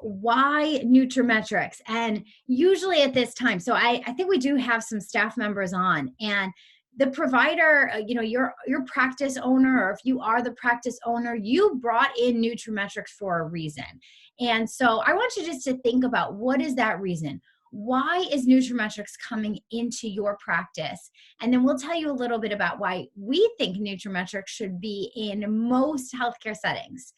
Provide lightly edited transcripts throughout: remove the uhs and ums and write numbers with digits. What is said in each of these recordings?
why nutraMetrix? And usually at this time, so I think we do have some staff members on, and the provider, your practice owner, or if you are the practice owner, you brought in nutraMetrix for a reason. And so I want you just to think about, what is that reason? Why is nutraMetrix coming into your practice? And then we'll tell you a little bit about why we think nutraMetrix should be in most healthcare settings.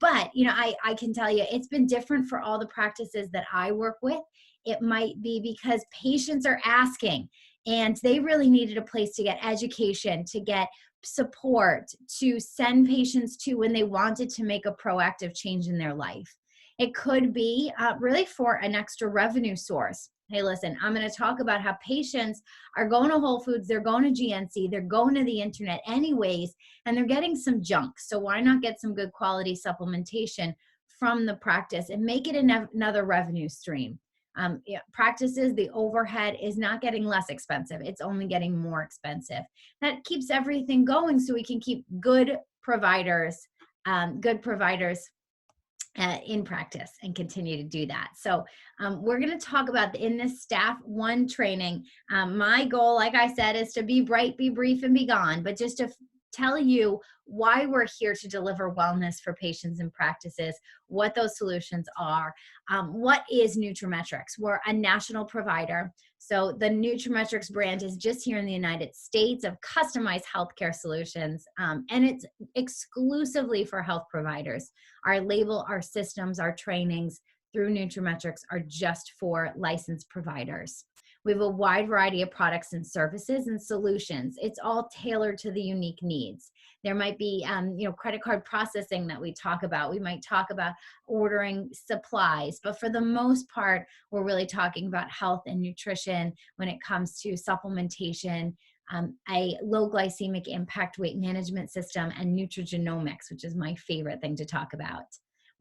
But I can tell you, it's been different for all the practices that I work with. It might be because patients are asking, and they really needed a place to get education, to get support, to send patients to when they wanted to make a proactive change in their life. It could be really for an extra revenue source. Hey, listen, I'm going to talk about how patients are going to Whole Foods, they're going to GNC, they're going to the internet anyways, and they're getting some junk. So why not get some good quality supplementation from the practice and make it another revenue stream? Practices, the overhead is not getting less expensive. It's only getting more expensive. That keeps everything going so we can keep good providers in practice and continue to do that. So we're going to talk about in this Staff 1 training. My goal, like I said, is to be bright, be brief, and be gone, but just to tell you why we're here to deliver wellness for patients and practices, what those solutions are. What is nutraMetrix? We're a national provider. So the nutraMetrix brand is just here in the United States of customized healthcare solutions, and it's exclusively for health providers. Our label, our systems, our trainings through nutraMetrix are just for licensed providers. We have a wide variety of products and services and solutions. It's all tailored to the unique needs. There might be, credit card processing that we talk about. We might talk about ordering supplies, but for the most part, we're really talking about health and nutrition when it comes to supplementation, a low glycemic impact weight management system, and nutrigenomics, which is my favorite thing to talk about.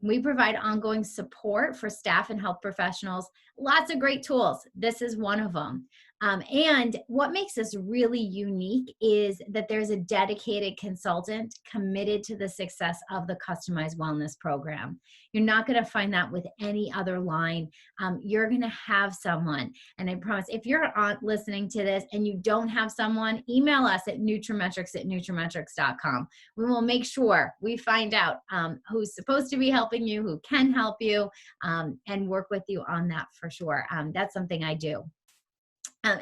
We provide ongoing support for staff and health professionals. Lots of great tools. This is one of them. And what makes us really unique is that there's a dedicated consultant committed to the success of the customized wellness program. You're not going to find that with any other line. You're going to have someone. And I promise, if you're listening to this and you don't have someone, email us at nutraMetrix@nutrametrix.com. We will make sure we find out who's supposed to be helping you, who can help you, and work with you on that for sure. That's something I do.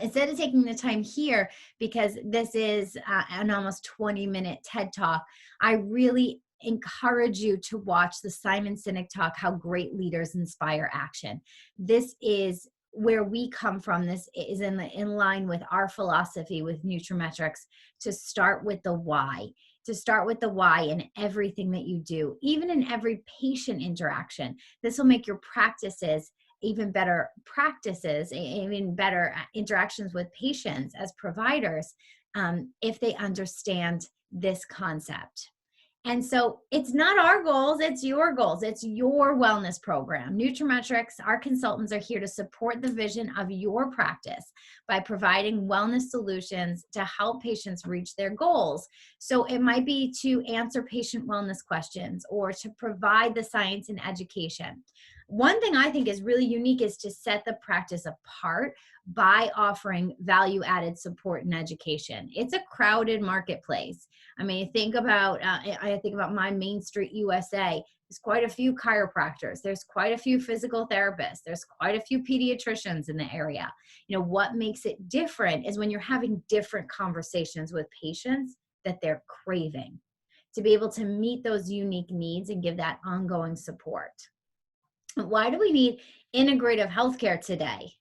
Instead of taking the time here, because this is an almost 20-minute TED Talk, I really encourage you to watch the Simon Sinek talk, How Great Leaders Inspire Action. This is where we come from. This is in line with our philosophy with nutraMetrix, to start with the why. To start with the why in everything that you do, even in every patient interaction. This will make your practices even better interactions with patients as providers if they understand this concept. And so it's not our goals, it's your goals. It's your wellness program. nutraMetrix, our consultants are here to support the vision of your practice by providing wellness solutions to help patients reach their goals. So it might be to answer patient wellness questions or to provide the science and education. One thing I think is really unique is to set the practice apart by offering value-added support and education. It's a crowded marketplace. I mean, I think about my Main Street USA. There's quite a few chiropractors. There's quite a few physical therapists. There's quite a few pediatricians in the area. What makes it different is when you're having different conversations with patients that they're craving, to be able to meet those unique needs and give that ongoing support. Why do we need integrative healthcare today?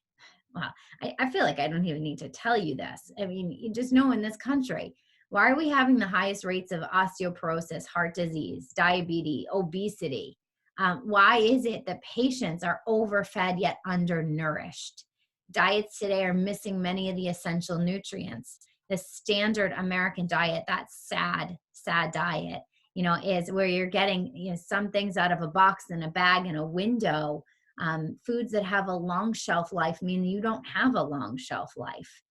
Well, I feel like I don't even need to tell you this. I mean, you just know in this country, why are we having the highest rates of osteoporosis, heart disease, diabetes, obesity? Why is it that patients are overfed yet undernourished? Diets today are missing many of the essential nutrients. The standard American diet, that sad diet, is where you're getting, some things out of a box and a bag and a window. Foods that have a long shelf life mean you don't have a long shelf life.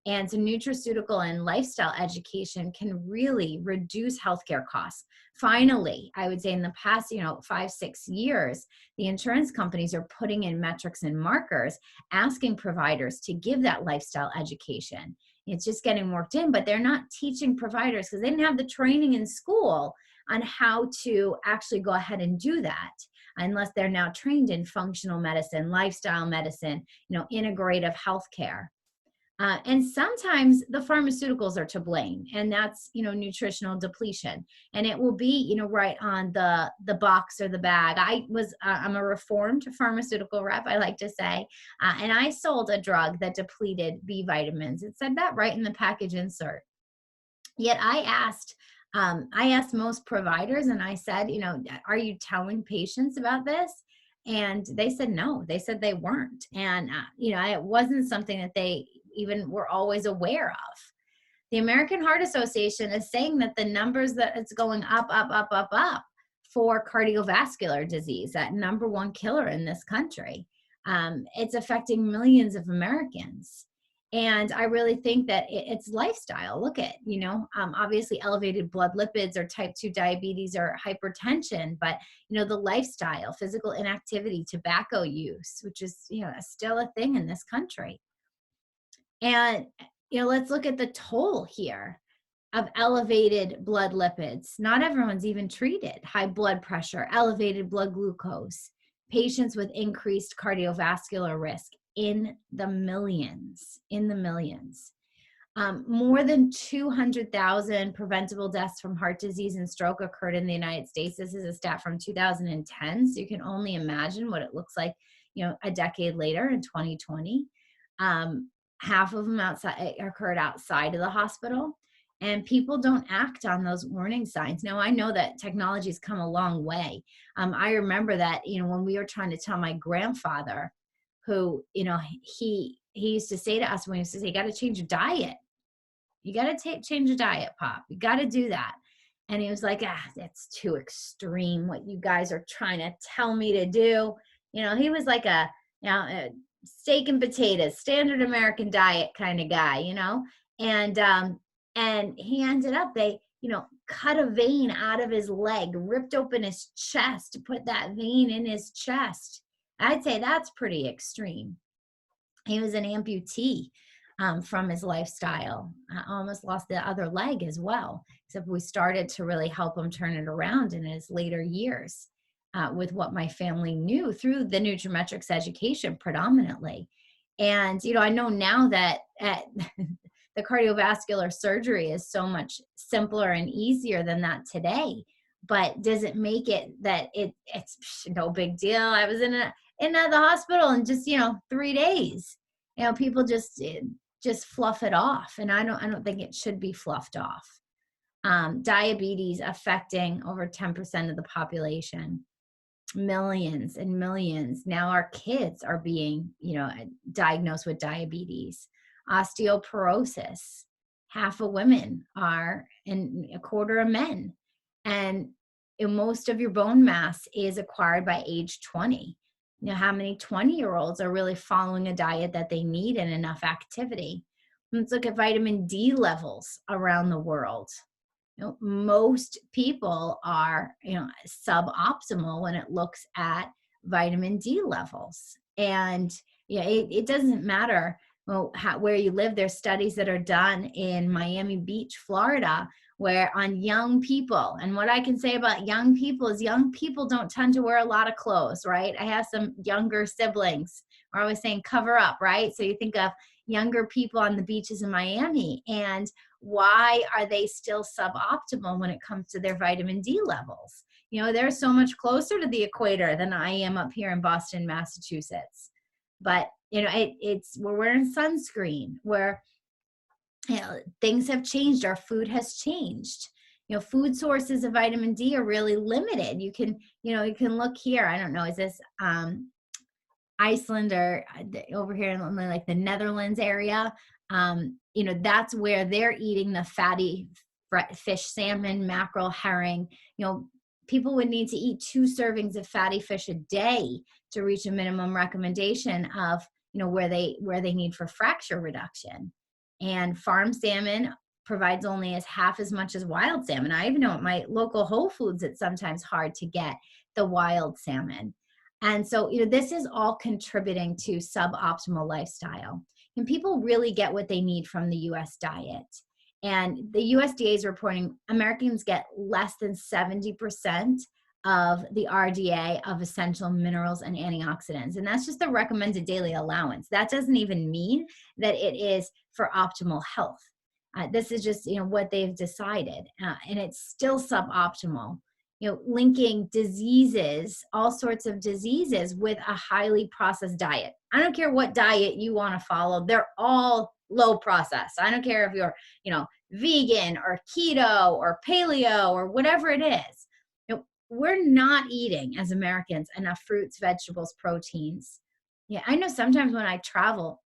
And so nutraceutical and lifestyle education can really reduce healthcare costs. Finally, I would say in the past, 5-6 years, the insurance companies are putting in metrics and markers, asking providers to give that lifestyle education. It's just getting worked in, but they're not teaching providers because they didn't have the training in school on how to actually go ahead and do that, unless they're now trained in functional medicine, lifestyle medicine, integrative healthcare. And sometimes the pharmaceuticals are to blame, and that's, nutritional depletion. And it will be, right on the box or the bag. I'm a reformed pharmaceutical rep, I like to say, and I sold a drug that depleted B vitamins. It said that right in the package insert. Yet I asked most providers, and I said, are you telling patients about this? And they said no. They said they weren't. And, it wasn't something that they even were always aware of. The American Heart Association is saying that the numbers that it's going up for cardiovascular disease, that number one killer in this country. It's affecting millions of Americans. And I really think that it's lifestyle. Look at, obviously elevated blood lipids or type 2 diabetes or hypertension, but, the lifestyle, physical inactivity, tobacco use, which is, still a thing in this country. And, let's look at the toll here of elevated blood lipids. Not everyone's even treated. High blood pressure, elevated blood glucose, patients with increased cardiovascular risk in the millions. More than 200,000 preventable deaths from heart disease and stroke occurred in the United States. This is a stat from 2010. So you can only imagine what it looks like, a decade later in 2020. Half of them occurred outside of the hospital, and people don't act on those warning signs. Now, I know that technology has come a long way. I remember that, when we were trying to tell my grandfather, who, he used to say to us, when he used to say, you got to change your diet. You got to change your diet, Pop. You got to do that. And he was like, that's too extreme what you guys are trying to tell me to do. He was like a steak and potatoes, standard American diet kind of guy, and he ended up, they, cut a vein out of his leg, ripped open his chest to put that vein in his chest. I'd say that's pretty extreme. He was an amputee from his lifestyle. I almost lost the other leg as well, except we started to really help him turn it around in his later years. With what my family knew through the nutraMetrix education predominantly. And, I know now that the cardiovascular surgery is so much simpler and easier than that today, but does it make it that it's no big deal? I was in the hospital in just, 3 days, people just fluff it off. And I don't think it should be fluffed off. Diabetes affecting over 10% of the population. Millions and millions. Now our kids are being, diagnosed with diabetes. Osteoporosis. Half of women are, and a quarter of men. And most of your bone mass is acquired by age 20. How many 20-year-olds are really following a diet that they need and enough activity? Let's look at vitamin D levels around the world. Most people are, suboptimal when it looks at vitamin D levels. And it doesn't matter where you live. There's studies that are done in Miami Beach, Florida, where on young people, and what I can say about young people is young people don't tend to wear a lot of clothes, right? I have some younger siblings. We're always saying cover up, right? So you think of younger people on the beaches in Miami, and why are they still suboptimal when it comes to their vitamin D levels? They're so much closer to the equator than I am up here in Boston, Massachusetts. But, we're wearing sunscreen, where, things have changed. Our food has changed. Food sources of vitamin D are really limited. You can look here. I don't know, is this Iceland or over here in like the Netherlands area? That's where they're eating the fatty fish, salmon, mackerel, herring. People would need to eat 2 servings of fatty fish a day to reach a minimum recommendation of, where they need for fracture reduction. And farm salmon provides only as half as much as wild salmon. I even know at my local Whole Foods, it's sometimes hard to get the wild salmon. And so, this is all contributing to suboptimal lifestyle. And people really get what they need from the US diet. And the USDA is reporting Americans get less than 70% of the RDA of essential minerals and antioxidants. And that's just the recommended daily allowance. That doesn't even mean that it is for optimal health. This is just, what they've decided. And it's still suboptimal. Linking diseases, all sorts of diseases, with a highly processed diet. I don't care what diet you want to follow. They're all low processed. I don't care if you're, vegan or keto or paleo or whatever it is. We're not eating as Americans enough fruits, vegetables, proteins. Yeah, I know sometimes when I travel,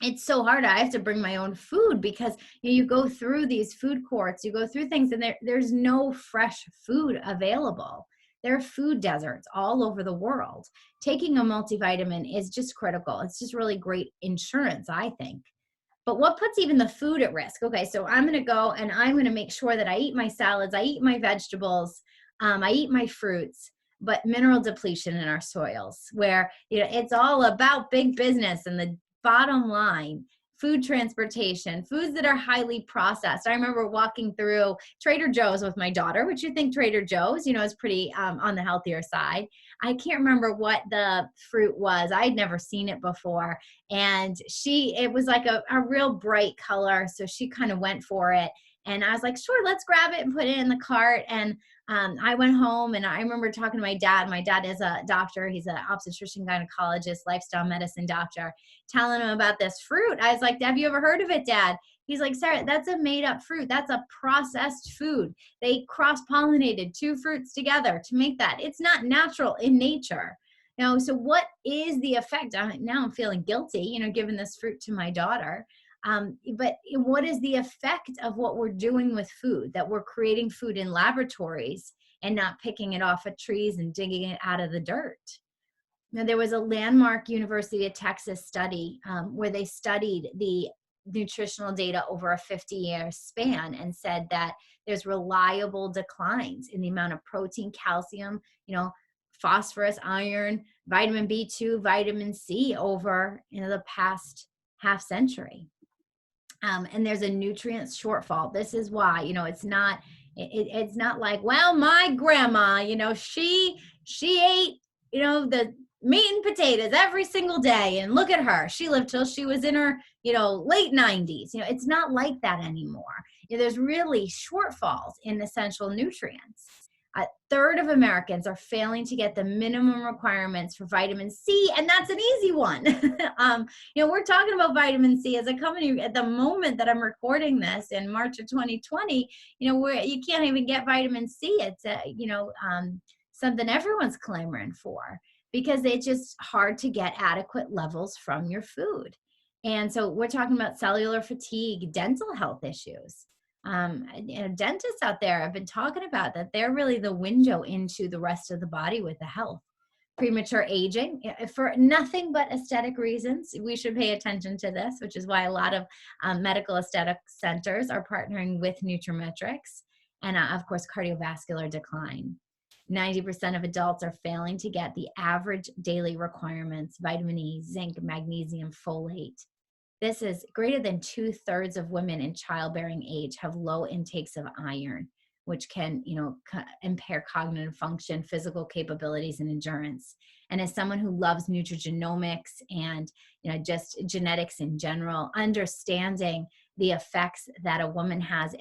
it's so hard. I have to bring my own food because you go through these food courts, you go through things, and there's no fresh food available. There are food deserts all over the world. Taking a multivitamin is just critical. It's just really great insurance, I think. But what puts even the food at risk? Okay, so I'm going to go and I'm going to make sure that I eat my salads, I eat my vegetables, I eat my fruits, but mineral depletion in our soils, where it's all about big business and the bottom line, food transportation, foods that are highly processed. I remember walking through Trader Joe's with my daughter, which you think Trader Joe's, is pretty on the healthier side. I can't remember what the fruit was. I'd never seen it before. And it was like a real bright color. So she kind of went for it. And I was like, sure, let's grab it and put it in the cart. And I went home and I remember talking to my dad. My dad is a doctor. He's an obstetrician, gynecologist, lifestyle medicine doctor, telling him about this fruit. I was like, have you ever heard of it, Dad? He's like, Sarah, that's a made up fruit. That's a processed food. They cross-pollinated two fruits together to make that. It's not natural in nature. So what is the effect? Now I'm feeling guilty, giving this fruit to my daughter. But what is the effect of what we're doing with food, that we're creating food in laboratories and not picking it off of trees and digging it out of the dirt? Now, there was a landmark University of Texas study where they studied the nutritional data over a 50-year span and said that there's reliable declines in the amount of protein, calcium, phosphorus, iron, vitamin B2, vitamin C over the past half century. And there's a nutrient shortfall. This is why, it's not like, well, my grandma, she ate, the meat and potatoes every single day. And look at her. She lived till she was in her, late 90s. It's not like that anymore. There's really shortfalls in essential nutrients. A third of Americans are failing to get the minimum requirements for vitamin C, and that's an easy one. We're talking about vitamin C as a company at the moment that I'm recording this in March of 2020. You can't even get vitamin C. It's something everyone's clamoring for because it's just hard to get adequate levels from your food. And so we're talking about cellular fatigue, dental health issues. Dentists out there have been talking about that they're really the window into the rest of the body with the health. Premature aging, for nothing but aesthetic reasons. We should pay attention to this, which is why a lot of medical aesthetic centers are partnering with nutraMetrix, and of course, cardiovascular decline. 90% of adults are failing to get the average daily requirements: vitamin E, zinc, magnesium, folate. This is greater than 2/3 of women in childbearing age have low intakes of iron, which can, impair cognitive function, physical capabilities, and endurance. And as someone who loves nutrigenomics and, just genetics in general, understanding the effects that a woman has,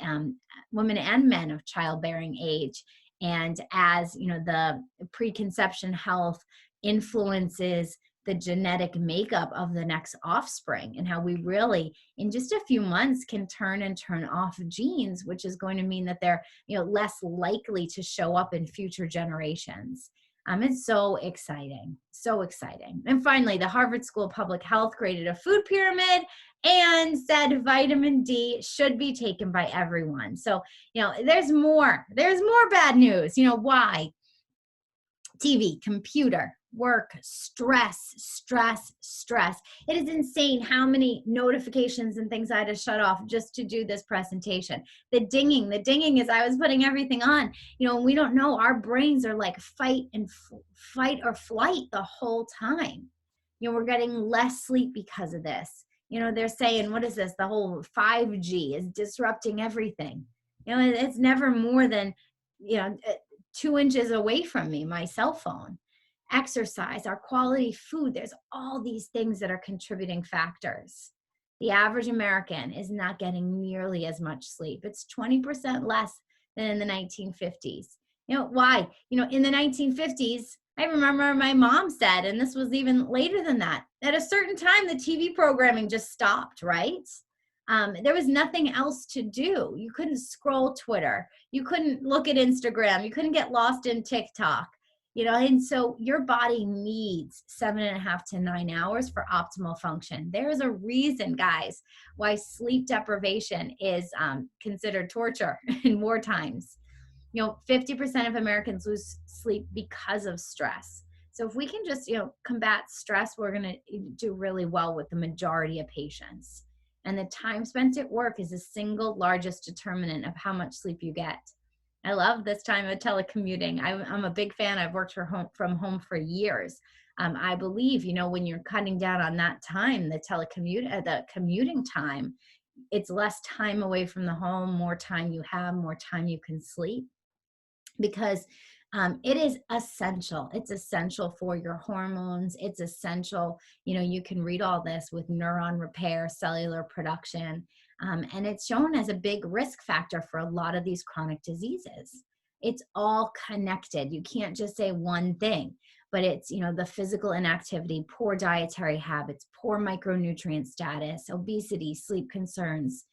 women and men of childbearing age, and as, the preconception health influences the genetic makeup of the next offspring, and how we really, in just a few months, can turn off genes, which is going to mean that they're, less likely to show up in future generations. It's so exciting, so exciting. And finally, the Harvard School of Public Health created a food pyramid and said vitamin D should be taken by everyone. So, there's more bad news. Why? TV, computer, work, stress, stress, stress. It is insane how many notifications and things I had to shut off just to do this presentation. The dinging is I was putting everything on, and we don't know, our brains are like fight or flight the whole time. We're getting less sleep because of this. They're saying, what is this? The whole 5G is disrupting everything. It's never more than, 2 inches away from me, my cell phone. Exercise, our quality food, there's all these things that are contributing factors. The average American is not getting nearly as much sleep. It's 20% less than in the 1950s. Why? In the 1950s, I remember my mom said, and this was even later than that, at a certain time, the TV programming just stopped, right? There was nothing else to do. You couldn't scroll Twitter. You couldn't look at Instagram. You couldn't get lost in TikTok. And so your body needs 7.5 to 9 hours for optimal function. There's a reason, guys, why sleep deprivation is considered torture in war times. 50% of Americans lose sleep because of stress. So if we can just, combat stress, we're going to do really well with the majority of patients. And the time spent at work is the single largest determinant of how much sleep you get. I love this time of telecommuting. I'm a big fan. I've worked from home for years. I believe, when you're cutting down on that time, the commuting time, it's less time away from the home, more time you have, more time you can sleep, because it is essential. It's essential for your hormones. It's essential. You can read all this with neuron repair, cellular production. And it's shown as a big risk factor for a lot of these chronic diseases. It's all connected. You can't just say one thing, but it's, the physical inactivity, poor dietary habits, poor micronutrient status, obesity, sleep concerns.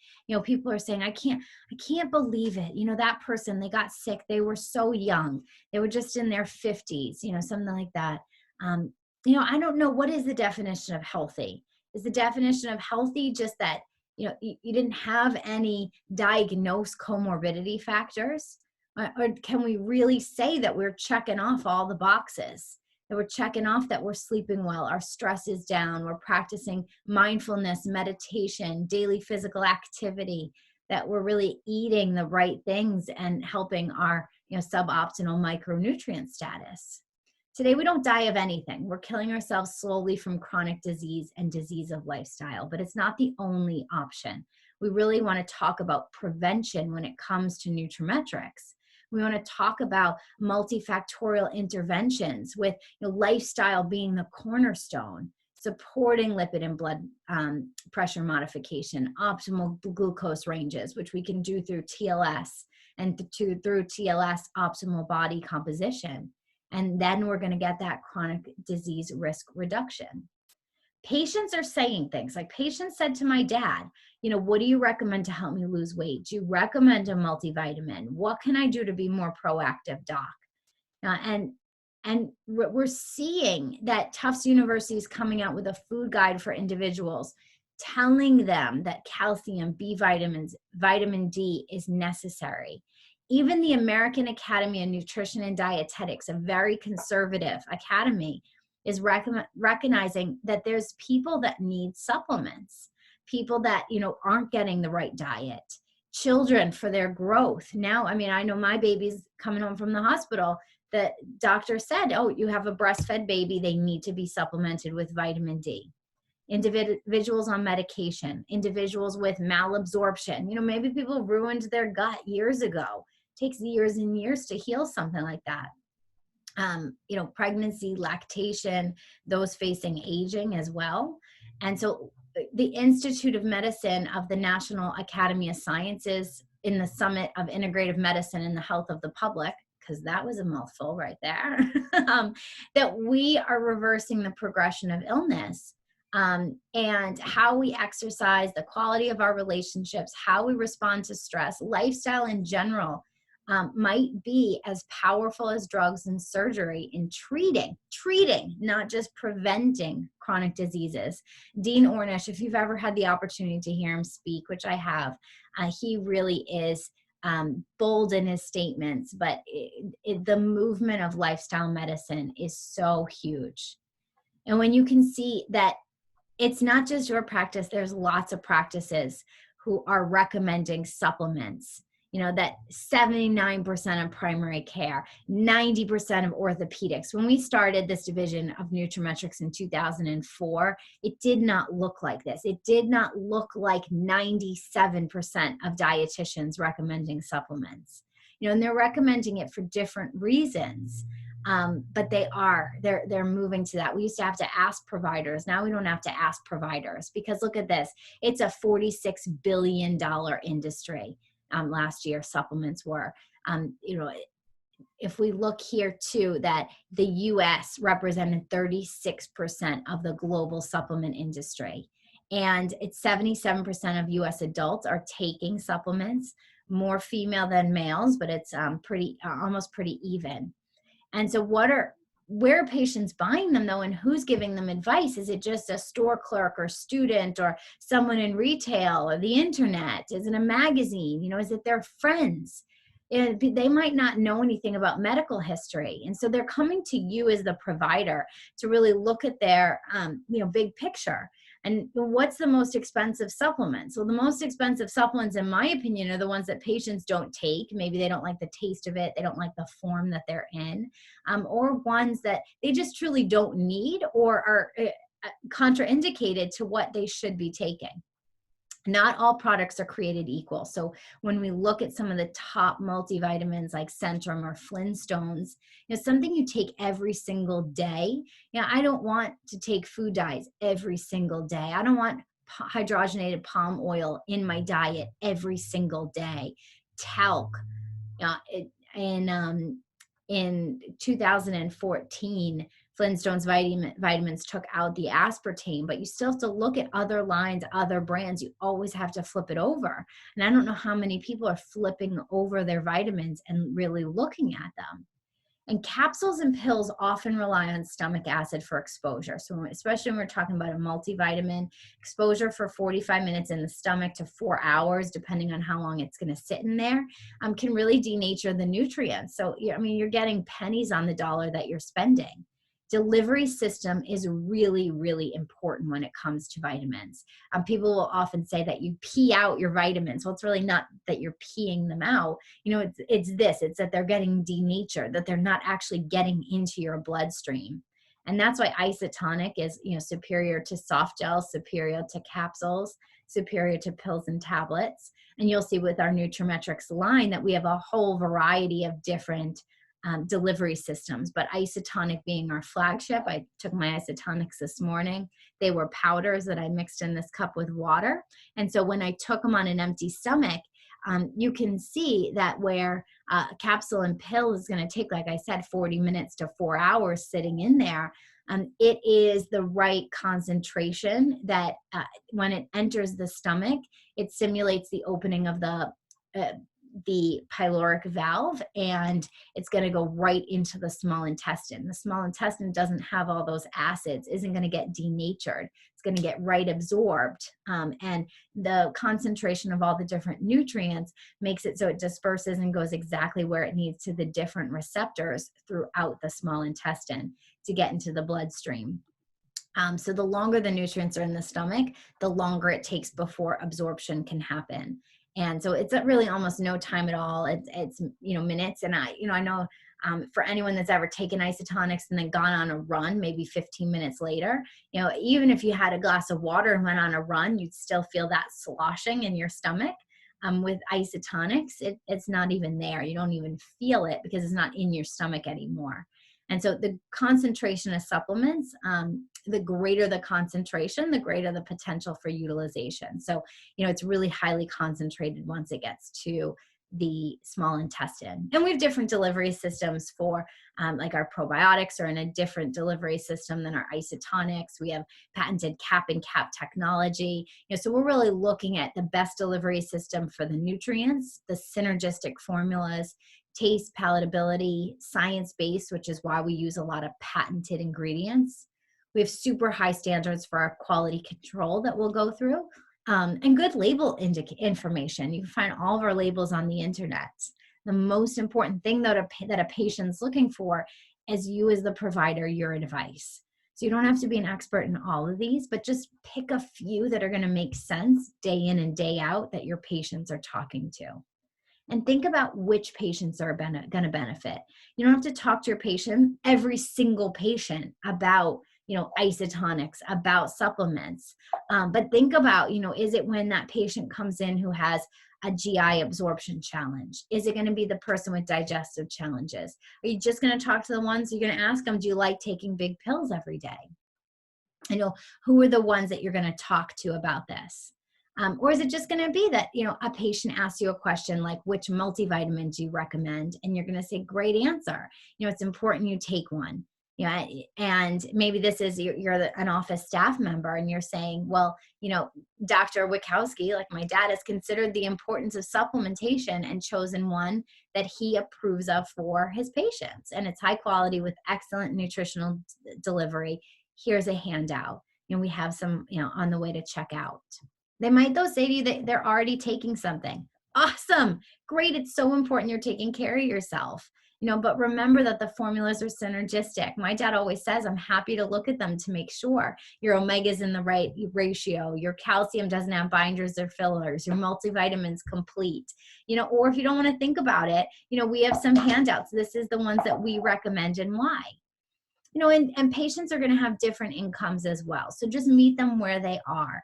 People are saying, I can't believe it. That person, they got sick. They were so young. They were just in their 50s, something like that. I don't know, what is the definition of healthy? Is the definition of healthy just that, you didn't have any diagnosed comorbidity factors? Or can we really say that we're checking off all the boxes? That we're checking off that we're sleeping well, our stress is down, we're practicing mindfulness, meditation, daily physical activity, that we're really eating the right things and helping our suboptimal micronutrient status. Today, we don't die of anything. We're killing ourselves slowly from chronic disease and disease of lifestyle, but it's not the only option. We really want to talk about prevention when it comes to nutraMetrix. We want to talk about multi-factorial interventions with lifestyle being the cornerstone, supporting lipid and blood pressure modification, optimal glucose ranges, which we can do through TLS, and through TLS optimal body composition. And then we're going to get that chronic disease risk reduction. Patients are saying things like, patients said to my dad, what do you recommend to help me lose weight? Do you recommend a multivitamin? What can I do to be more proactive, doc? And we're seeing that Tufts University is coming out with a food guide for individuals, telling them that calcium, B vitamins, vitamin D is necessary. Even the American Academy of Nutrition and Dietetics, a very conservative academy, is recognizing that there's people that need supplements, people that, aren't getting the right diet, children for their growth. Now, I know my baby's coming home from the hospital. The doctor said, oh, you have a breastfed baby. They need to be supplemented with vitamin D. Individuals on medication, individuals with malabsorption. Maybe people ruined their gut years ago. It takes years and years to heal something like that. Pregnancy, lactation, those facing aging as well. And so the Institute of Medicine of the National Academy of Sciences, in the Summit of Integrative Medicine and the Health of the Public, because that was a mouthful right there, that we are reversing the progression of illness. And how we exercise, the quality of our relationships, how we respond to stress, lifestyle in general, might be as powerful as drugs and surgery in treating, not just preventing chronic diseases. Dean Ornish, if you've ever had the opportunity to hear him speak, which I have, he really is bold in his statements, but the movement of lifestyle medicine is so huge. And when you can see that it's not just your practice, there's lots of practices who are recommending supplements. You know, that 79% of primary care, 90% of orthopedics. When we started this division of nutraMetrix in 2004, it did not look like this. It did not look like 97% of dietitians recommending supplements. You know, and they're recommending it for different reasons. But they're moving to that. We used to have to ask providers. Now we don't have to ask providers, because look at this. It's a $46 billion industry. Last year, supplements were, you know, if we look here too, that the US represented 36% of the global supplement industry. And it's 77% of US adults are taking supplements, more female than males, but it's almost pretty even. And so where are patients buying them though, and who's giving them advice? Is it just a store clerk or student or someone in retail or the internet? Is it a magazine? You know, is it their friends? They might not know anything about medical history. And so they're coming to you as the provider to really look at their, you know, big picture. And what's the most expensive supplements? Well, the most expensive supplements, in my opinion, are the ones that patients don't take. Maybe they don't like the taste of it. They don't like the form that they're in, or ones that they just truly don't need or are contraindicated to what they should be taking. Not all products are created equal. So when we look at some of the top multivitamins like Centrum or Flintstones, you know, something you take every single day. You know, I don't want to take food dyes every single day. I don't want hydrogenated palm oil in my diet every single day. Talc. In 2014, Flintstones vitamins took out the aspartame, but you still have to look at other lines, other brands. You always have to flip it over. And I don't know how many people are flipping over their vitamins and really looking at them. And capsules and pills often rely on stomach acid for exposure. So especially when we're talking about a multivitamin, exposure for 45 minutes in the stomach to 4 hours, depending on how long it's going to sit in there, can really denature the nutrients. So, I mean, you're getting pennies on the dollar that you're spending. Delivery system is really, really important when it comes to vitamins. People will often say that you pee out your vitamins. Well, it's really not that you're peeing them out. You know, it's that they're getting denatured, that they're not actually getting into your bloodstream. And that's why Isotonic is, you know, superior to soft gels, superior to capsules, superior to pills and tablets. And you'll see with our nutraMetrix line that we have a whole variety of different delivery systems, but Isotonic being our flagship. I took my Isotonix this morning. They were powders that I mixed in this cup with water. And so when I took them on an empty stomach, you can see that where a capsule and pill is going to take, like I said, 40 minutes to 4 hours sitting in there. It is the right concentration that when it enters the stomach, it simulates the opening of the pyloric valve, and it's going to go right into the small intestine. The small intestine doesn't have all those acids, isn't going to get denatured. It's going to get right absorbed. And the concentration of all the different nutrients makes it so it disperses and goes exactly where it needs to the different receptors throughout the small intestine to get into the bloodstream. So the longer the nutrients are in the stomach, the longer it takes before absorption can happen. And so it's really almost no time at all. It's you know, minutes. And I know for anyone that's ever taken Isotonix and then gone on a run, maybe 15 minutes later, you know, even if you had a glass of water and went on a run, you'd still feel that sloshing in your stomach. With Isotonix, it's not even there. You don't even feel it because it's not in your stomach anymore. And so the concentration of supplements, the greater the concentration, the greater the potential for utilization. So, you know, it's really highly concentrated once it gets to the small intestine. And we have different delivery systems for like our probiotics are in a different delivery system than our Isotonix. We have patented cap and cap technology. You know, so we're really looking at the best delivery system for the nutrients, the synergistic formulas, taste, palatability, science-based, which is why we use a lot of patented ingredients. We have super high standards for our quality control that we'll go through. And good label information. You can find all of our labels on the internet. The most important thing that a patient's looking for is you as the provider, your advice. So you don't have to be an expert in all of these, but just pick a few that are going to make sense day in and day out that your patients are talking to. And think about which patients are going to benefit. You don't have to talk to your patient, every single patient, about isotonics, about supplements. But think about, is it when that patient comes in who has a GI absorption challenge? Is it going to be the person with digestive challenges? Are you just going to talk to the ones you're going to ask them, do you like taking big pills every day? Who are the ones that you're going to talk to about this? Or is it just going to be that, a patient asks you a question like, which multivitamin do you recommend? And you're going to say, great answer. It's important you take one. And maybe this is you're an office staff member and you're saying, well, Dr. Wachowski, like my dad, has considered the importance of supplementation and chosen one that he approves of for his patients. And it's high quality with excellent nutritional delivery. Here's a handout. We have some, on the way to check out. They might, though, say to you that they're already taking something. Awesome. Great. It's so important you're taking care of yourself. But remember that the formulas are synergistic. My dad always says, I'm happy to look at them to make sure your omega's in the right ratio, your calcium doesn't have binders or fillers, your multivitamins complete, or if you don't want to think about it, we have some handouts. This is the ones that we recommend and why. And patients are going to have different incomes as well. So just meet them where they are,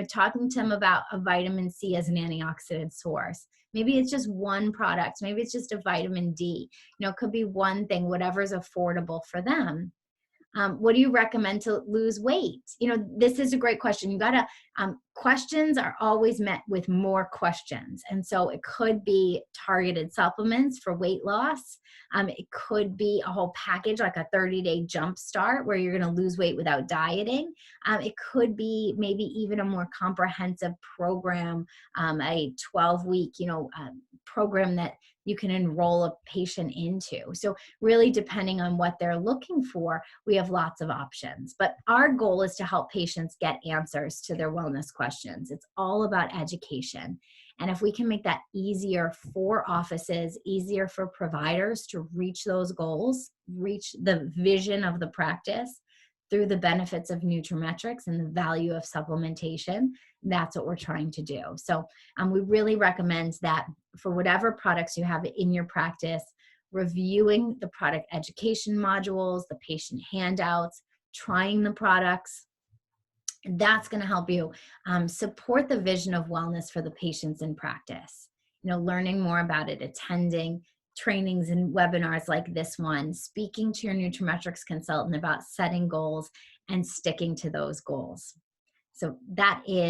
talking to them about a vitamin C as an antioxidant source. Maybe it's just one product. Maybe it's just a vitamin D. It could be one thing, whatever's affordable for them. What do you recommend to lose weight? This is a great question. You got to, questions are always met with more questions. And so it could be targeted supplements for weight loss. It could be a whole package, like a 30-day jump start where you're going to lose weight without dieting. It could be maybe even a more comprehensive program, a 12-week, program that you can enroll a patient into. So really, depending on what they're looking for, we have lots of options. But our goal is to help patients get answers to their wellness questions. It's all about education. And if we can make that easier for offices, easier for providers to reach those goals, reach the vision of the practice through the benefits of nutraMetrix and the value of supplementation, that's what we're trying to do. So we really recommend that for whatever products you have in your practice, reviewing the product education modules, the patient handouts, trying the products. That's going to help you support the vision of wellness for the patients in practice. Learning more about it, attending trainings and webinars like this one, speaking to your nutraMetrix consultant about setting goals and sticking to those goals. So that is